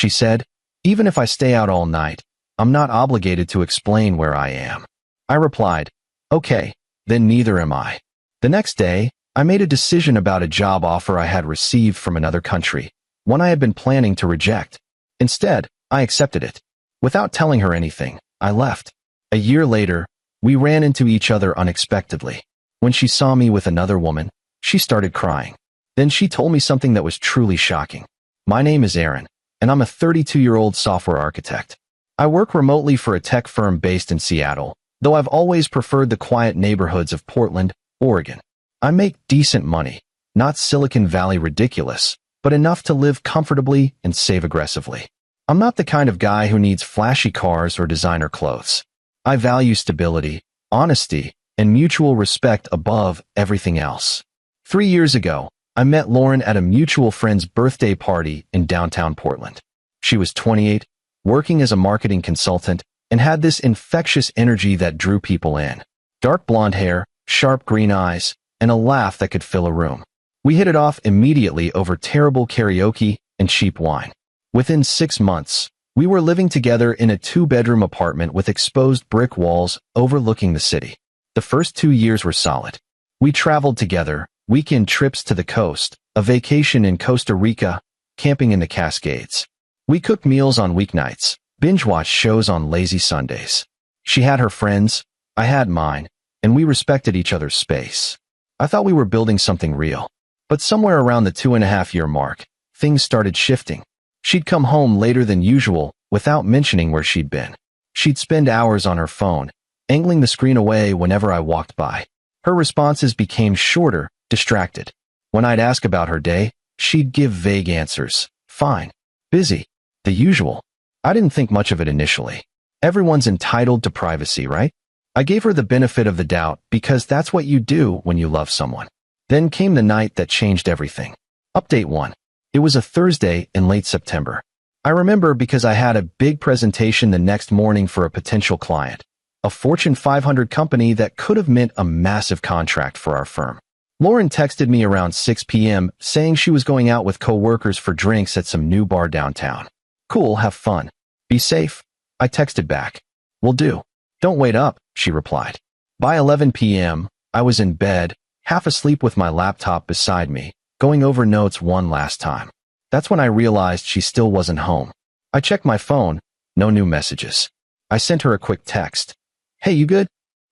she said. Even if I stay out all night, I'm not obligated to explain where I am. I replied, okay, then neither am I. The next day, I made a decision about a job offer I had received from another country, one I had been planning to reject. Instead, I accepted it. Without telling her anything, I left. A year later, we ran into each other unexpectedly. When she saw me with another woman, she started crying. Then she told me something that was truly shocking. My name is Aaron, and I'm a 32-year-old software architect. I work remotely for a tech firm based in Seattle, though I've always preferred the quiet neighborhoods of Portland, Oregon. I make decent money, not Silicon Valley ridiculous, but enough to live comfortably and save aggressively. I'm not the kind of guy who needs flashy cars or designer clothes. I value stability, honesty, and mutual respect above everything else. 3 years ago, I met Lauren at a mutual friend's birthday party in downtown Portland. She was 28, working as a marketing consultant, and had this infectious energy that drew people in. Dark blonde hair, sharp green eyes, and a laugh that could fill a room. We hit it off immediately over terrible karaoke and cheap wine. Within 6 months, we were living together in a 2-bedroom apartment with exposed brick walls overlooking the city. The first 2 years were solid. We traveled together, weekend trips to the coast, a vacation in Costa Rica, camping in the Cascades. We cooked meals on weeknights, binge-watched shows on lazy Sundays. She had her friends, I had mine, and we respected each other's space. I thought we were building something real. But somewhere around the 2.5-year mark, things started shifting. She'd come home later than usual without mentioning where she'd been. She'd spend hours on her phone, angling the screen away whenever I walked by. Her responses became shorter, distracted. When I'd ask about her day, she'd give vague answers. Fine. Busy. The usual. I didn't think much of it initially. Everyone's entitled to privacy, right? I gave her the benefit of the doubt because that's what you do when you love someone. Then came the night that changed everything. Update 1. It was a Thursday in late September. I remember because I had a big presentation the next morning for a potential client, a Fortune 500 company that could have meant a massive contract for our firm. Lauren texted me around 6 p.m. saying she was going out with coworkers for drinks at some new bar downtown. Cool, have fun. Be safe. I texted back. Will do. Don't wait up, she replied. By 11 p.m., I was in bed, half asleep with my laptop beside me, going over notes one last time. That's when I realized she still wasn't home. I checked my phone, no new messages. I sent her a quick text. Hey, you good?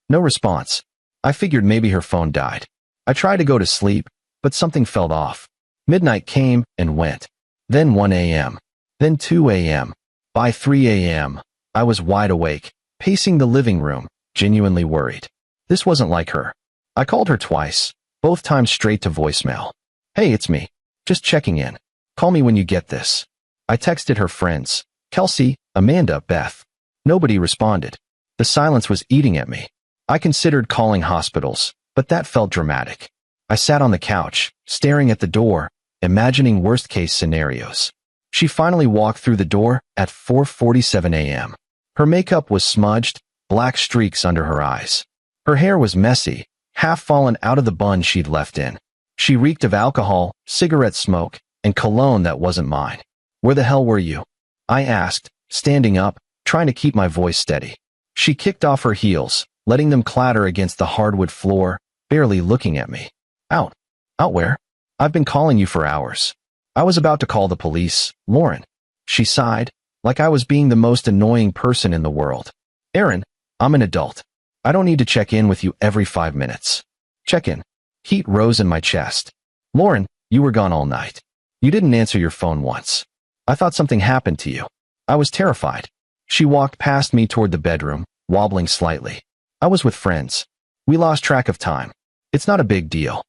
No response. I figured maybe her phone died. I tried to go to sleep, but something felt off. Midnight came and went. Then 1 a.m. Then 2 a.m. By 3 a.m., I was wide awake, pacing the living room, genuinely worried. This wasn't like her. I called her twice, both times straight to voicemail. Hey, it's me. Just checking in. Call me when you get this. I texted her friends, Kelsey, Amanda, Beth. Nobody responded. The silence was eating at me. I considered calling hospitals, but that felt dramatic. I sat on the couch, staring at the door, imagining worst-case scenarios. She finally walked through the door at 4:47 a.m. Her makeup was smudged, black streaks under her eyes. Her hair was messy, half fallen out of the bun she'd left in. She reeked of alcohol, cigarette smoke, and cologne that wasn't mine. Where the hell were you? I asked, standing up, trying to keep my voice steady. She kicked off her heels, letting them clatter against the hardwood floor, barely looking at me. Out. Out where? I've been calling you for hours. I was about to call the police, Lauren. She sighed, like I was being the most annoying person in the world. Aaron, I'm an adult. I don't need to check in with you every 5 minutes. Check in. Heat rose in my chest. Lauren, you were gone all night. You didn't answer your phone once. I thought something happened to you. I was terrified. She walked past me toward the bedroom, wobbling slightly. I was with friends. We lost track of time. It's not a big deal.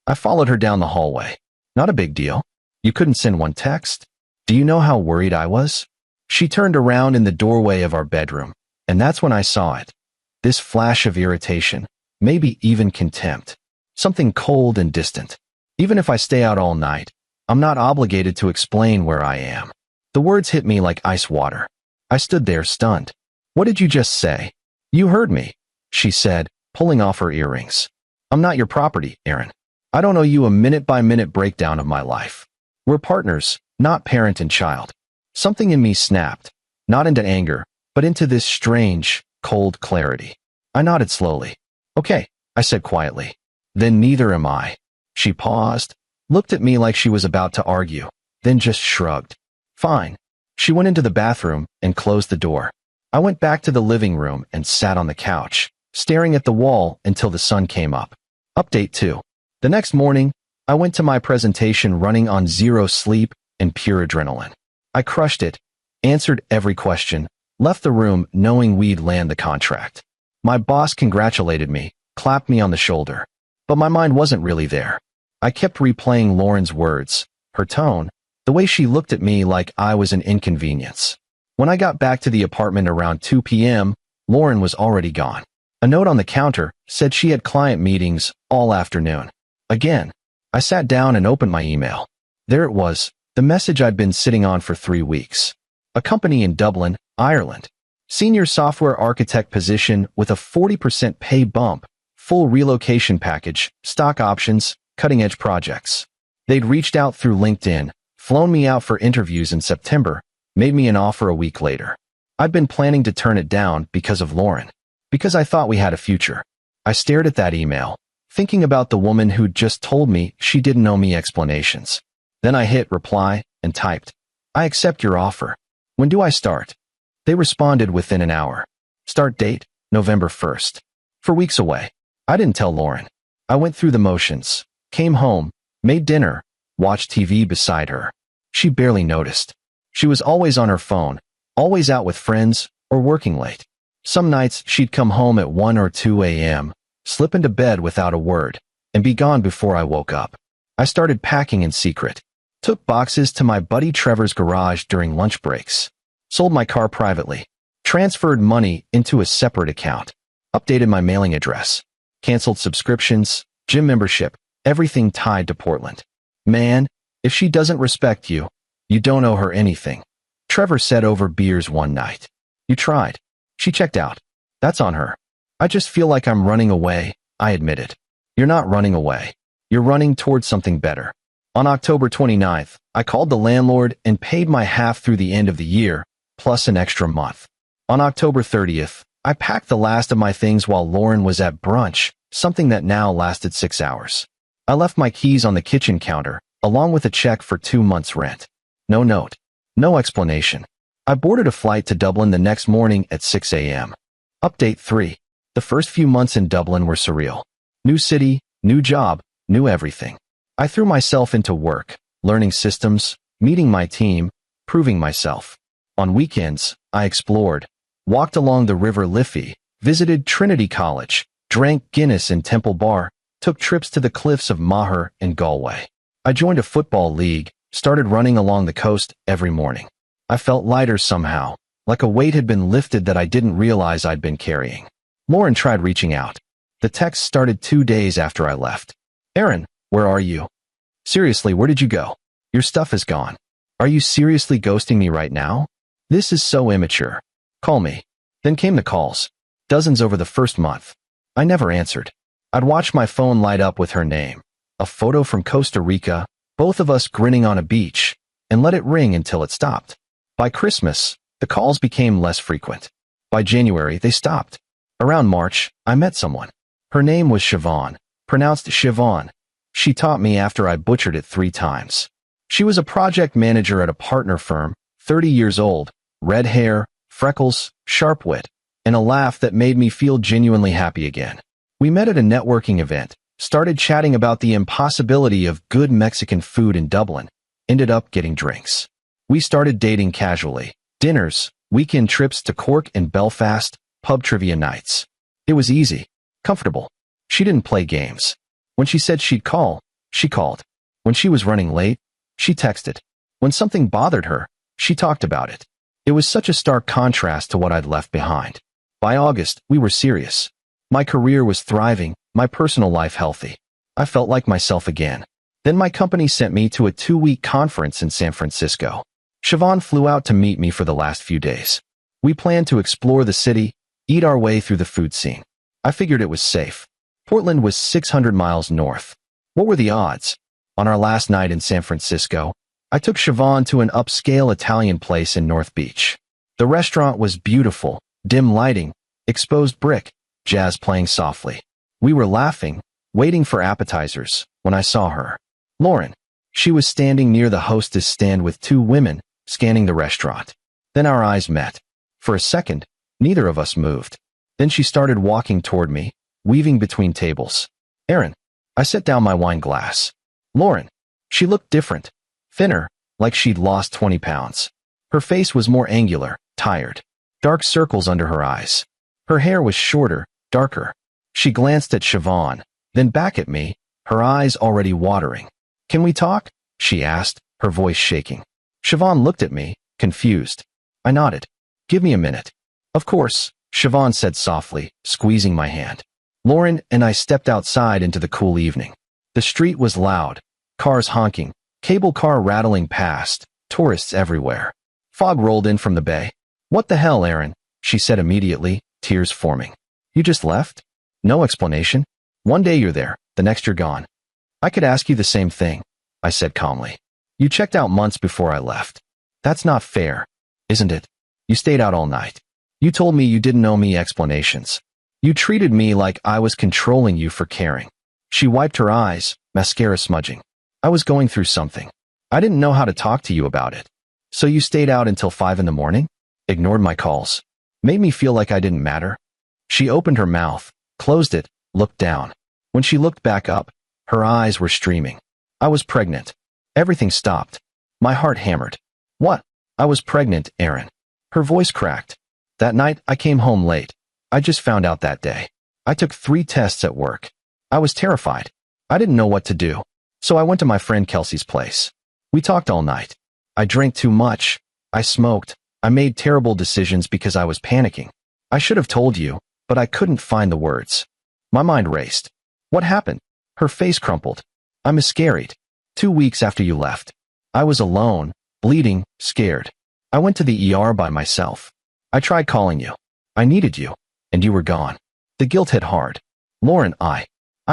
I followed her down the hallway. Not a big deal. You couldn't send one text? Do you know how worried I was? She turned around in the doorway of our bedroom, and that's when I saw it. This flash of irritation, maybe even contempt. Something cold and distant. Even if I stay out all night, I'm not obligated to explain where I am. The words hit me like ice water. I stood there stunned. What did you just say? You heard me, she said, pulling off her earrings. I'm not your property, Aaron. I don't owe you a minute-by-minute breakdown of my life. We're partners, not parent and child. Something in me snapped, not into anger, but into this strange, cold clarity. I nodded slowly. Okay, I said quietly. Then neither am I. She paused, looked at me like she was about to argue, then just shrugged. Fine. She went into the bathroom and closed the door. I went back to the living room and sat on the couch, staring at the wall until the sun came up. Update 2. The next morning, I went to my presentation running on zero sleep and pure adrenaline. I crushed it, answered every question, left the room knowing we'd land the contract. My boss congratulated me, clapped me on the shoulder. But my mind wasn't really there. I kept replaying Lauren's words, her tone, the way she looked at me like I was an inconvenience. When I got back to the apartment around 2 p.m., Lauren was already gone. A note on the counter said she had client meetings all afternoon. Again, I sat down and opened my email. There it was, the message I'd been sitting on for 3 weeks. A company in Dublin, Ireland. Senior software architect position with a 40% pay bump, full relocation package, stock options, cutting-edge projects. They'd reached out through LinkedIn, flown me out for interviews in September, made me an offer a week later. I'd been planning to turn it down because of Lauren, because I thought we had a future. I stared at that email, thinking about the woman who'd just told me she didn't owe me explanations. Then I hit reply and typed, I accept your offer. When do I start? They responded within an hour. Start date, November 1st. 4 weeks away. I didn't tell Lauren. I went through the motions, came home, made dinner, watched TV beside her. She barely noticed. She was always on her phone, always out with friends or working late. Some nights she'd come home at 1 or 2 a.m., slip into bed without a word, and be gone before I woke up. I started packing in secret. Took boxes to my buddy Trevor's garage during lunch breaks. Sold my car privately. Transferred money into a separate account. Updated my mailing address. Canceled subscriptions, gym membership, everything tied to Portland. Man, if she doesn't respect you, you don't owe her anything. Trevor said over beers one night. You tried. She checked out. That's on her. I just feel like I'm running away, I admitted. You're not running away. You're running towards something better. On October 29th, I called the landlord and paid my half through the end of the year, plus an extra month. On October 30th, I packed the last of my things while Lauren was at brunch, something that now lasted 6 hours. I left my keys on the kitchen counter, along with a check for 2 months' rent. No note. No explanation. I boarded a flight to Dublin the next morning at 6 a.m. Update 3. The first few months in Dublin were surreal. New city, new job, new everything. I threw myself into work, learning systems, meeting my team, proving myself. On weekends, I explored, walked along the River Liffey, visited Trinity College, drank Guinness in Temple Bar, took trips to the cliffs of Maher and Galway. I joined a football league, started running along the coast every morning. I felt lighter somehow, like a weight had been lifted that I didn't realize I'd been carrying. Lauren tried reaching out. The text started 2 days after I left. Aaron, where are you? Seriously, where did you go? Your stuff is gone. Are you seriously ghosting me right now? This is so immature. Call me. Then came the calls. Dozens over the first month. I never answered. I'd watch my phone light up with her name. A photo from Costa Rica, both of us grinning on a beach, and let it ring until it stopped. By Christmas, the calls became less frequent. By January, they stopped. Around March, I met someone. Her name was Siobhan, pronounced Siobhan. She taught me after I butchered it 3 times. She was a project manager at a partner firm, 30 years old, red hair, freckles, sharp wit, and a laugh that made me feel genuinely happy again. We met at a networking event, started chatting about the impossibility of good Mexican food in Dublin, ended up getting drinks. We started dating casually, dinners, weekend trips to Cork and Belfast, pub trivia nights. It was easy, comfortable. She didn't play games. When she said she'd call, she called. When she was running late, she texted. When something bothered her, she talked about it. It was such a stark contrast to what I'd left behind. By August, we were serious. My career was thriving, my personal life healthy. I felt like myself again. Then my company sent me to a 2-week conference in San Francisco. Siobhan flew out to meet me for the last few days. We planned to explore the city, eat our way through the food scene. I figured it was safe. Portland was 600 miles north. What were the odds? On our last night in San Francisco, I took Siobhan to an upscale Italian place in North Beach. The restaurant was beautiful, dim lighting, exposed brick, jazz playing softly. We were laughing, waiting for appetizers, when I saw her. Lauren. She was standing near the hostess stand with two women, scanning the restaurant. Then our eyes met. For a second, neither of us moved. Then she started walking toward me, weaving between tables. Aaron. I set down my wine glass. Lauren. She looked different. Thinner, like she'd lost 20 pounds. Her face was more angular, tired. Dark circles under her eyes. Her hair was shorter, darker. She glanced at Siobhan, then back at me, her eyes already watering. Can we talk? She asked, her voice shaking. Siobhan looked at me, confused. I nodded. Give me a minute. Of course, Siobhan said softly, squeezing my hand. Lauren and I stepped outside into the cool evening. The street was loud, cars honking, cable car rattling past, tourists everywhere. Fog rolled in from the bay. What the hell, Aaron? She said immediately, tears forming. You just left? No explanation? One day you're there, the next you're gone. I could ask you the same thing, I said calmly. You checked out months before I left. That's not fair, isn't it? You stayed out all night. You told me you didn't owe me explanations. You treated me like I was controlling you for caring. She wiped her eyes, mascara smudging. I was going through something. I didn't know how to talk to you about it. So you stayed out until 5 in the morning? Ignored my calls. Made me feel like I didn't matter? She opened her mouth, closed it, looked down. When she looked back up, her eyes were streaming. I was pregnant. Everything stopped. My heart hammered. What? I was pregnant, Aaron. Her voice cracked. That night, I came home late. I just found out that day. I took 3 tests at work. I was terrified. I didn't know what to do. So I went to my friend Kelsey's place. We talked all night. I drank too much. I smoked. I made terrible decisions because I was panicking. I should have told you, but I couldn't find the words. My mind raced. What happened? Her face crumpled. I miscarried. 2 weeks after you left. I was alone, bleeding, scared. I went to the ER by myself. I tried calling you. I needed you, and you were gone. The guilt hit hard. Lauren, I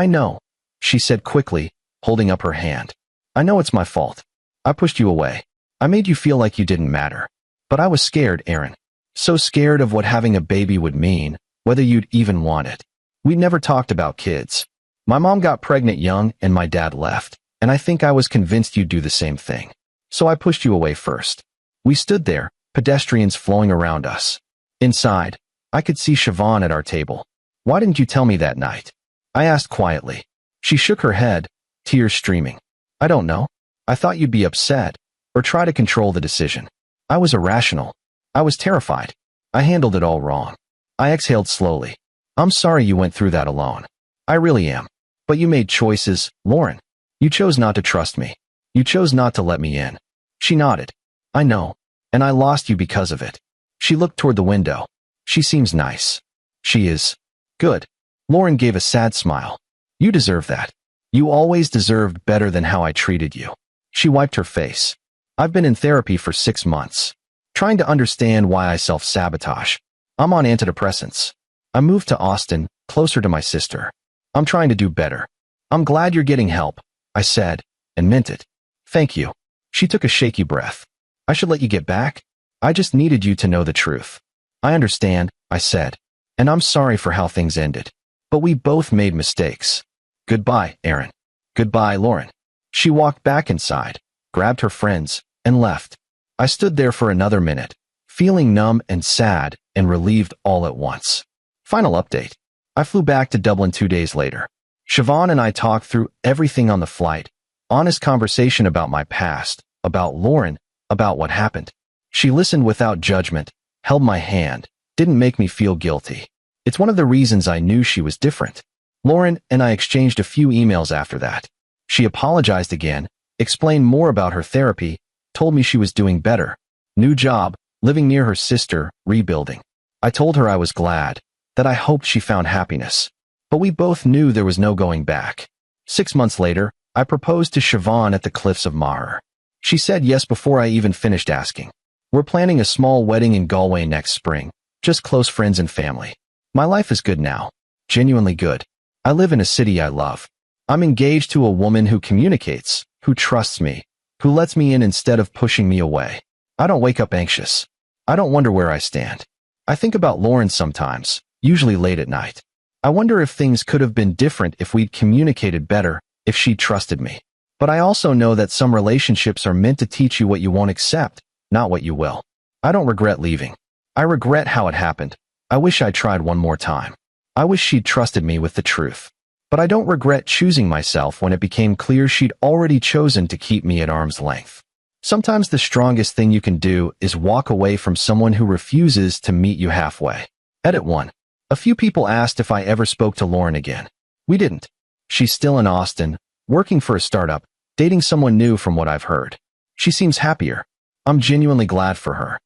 know, she said quickly, holding up her hand. I know it's my fault. I pushed you away. I made you feel like you didn't matter. But I was scared, Aaron. So scared of what having a baby would mean, whether you'd even want it. We never talked about kids. My mom got pregnant young and my dad left, and I think I was convinced you'd do the same thing. So I pushed you away first. We stood there, pedestrians flowing around us. Inside, I could see Siobhan at our table. Why didn't you tell me that night? I asked quietly. She shook her head, tears streaming. I don't know. I thought you'd be upset, or try to control the decision. I was irrational. I was terrified. I handled it all wrong. I exhaled slowly. I'm sorry you went through that alone. I really am. But you made choices, Lauren. You chose not to trust me. You chose not to let me in. She nodded. I know. And I lost you because of it. She looked toward the window. She seems nice. She is. Good. Lauren gave a sad smile. You deserve that. You always deserved better than how I treated you. She wiped her face. I've been in therapy for 6 months, trying to understand why I self-sabotage. I'm on antidepressants. I moved to Austin, closer to my sister. I'm trying to do better. I'm glad you're getting help, I said, and meant it. Thank you. She took a shaky breath. I should let you get back? I just needed you to know the truth. I understand, I said, and I'm sorry for how things ended. But we both made mistakes. Goodbye, Aaron. Goodbye, Lauren. She walked back inside, grabbed her friends, and left. I stood there for another minute, feeling numb and sad and relieved all at once. Final update. I flew back to Dublin 2 days later. Siobhan and I talked through everything on the flight. Honest conversation about my past, about Lauren, about what happened. She listened without judgment, held my hand, didn't make me feel guilty. It's one of the reasons I knew she was different. Lauren and I exchanged a few emails after that. She apologized again, explained more about her therapy, told me she was doing better. New job, living near her sister, rebuilding. I told her I was glad, that I hoped she found happiness. But we both knew there was no going back. 6 months later, I proposed to Siobhan at the cliffs of Moher. She said yes before I even finished asking. We're planning a small wedding in Galway next spring, just close friends and family. My life is good now, genuinely good. I live in a city I love. I'm engaged to a woman who communicates, who trusts me, who lets me in instead of pushing me away. I don't wake up anxious. I don't wonder where I stand. I think about Lauren sometimes, usually late at night. I wonder if things could have been different if we'd communicated better, if she'd trusted me. But I also know that some relationships are meant to teach you what you won't accept, not what you will. I don't regret leaving. I regret how it happened. I wish I tried one more time. I wish she'd trusted me with the truth. But I don't regret choosing myself when it became clear she'd already chosen to keep me at arm's length. Sometimes the strongest thing you can do is walk away from someone who refuses to meet you halfway. Edit 1. A few people asked if I ever spoke to Lauren again. We didn't. She's still in Austin, working for a startup, dating someone new from what I've heard. She seems happier. I'm genuinely glad for her.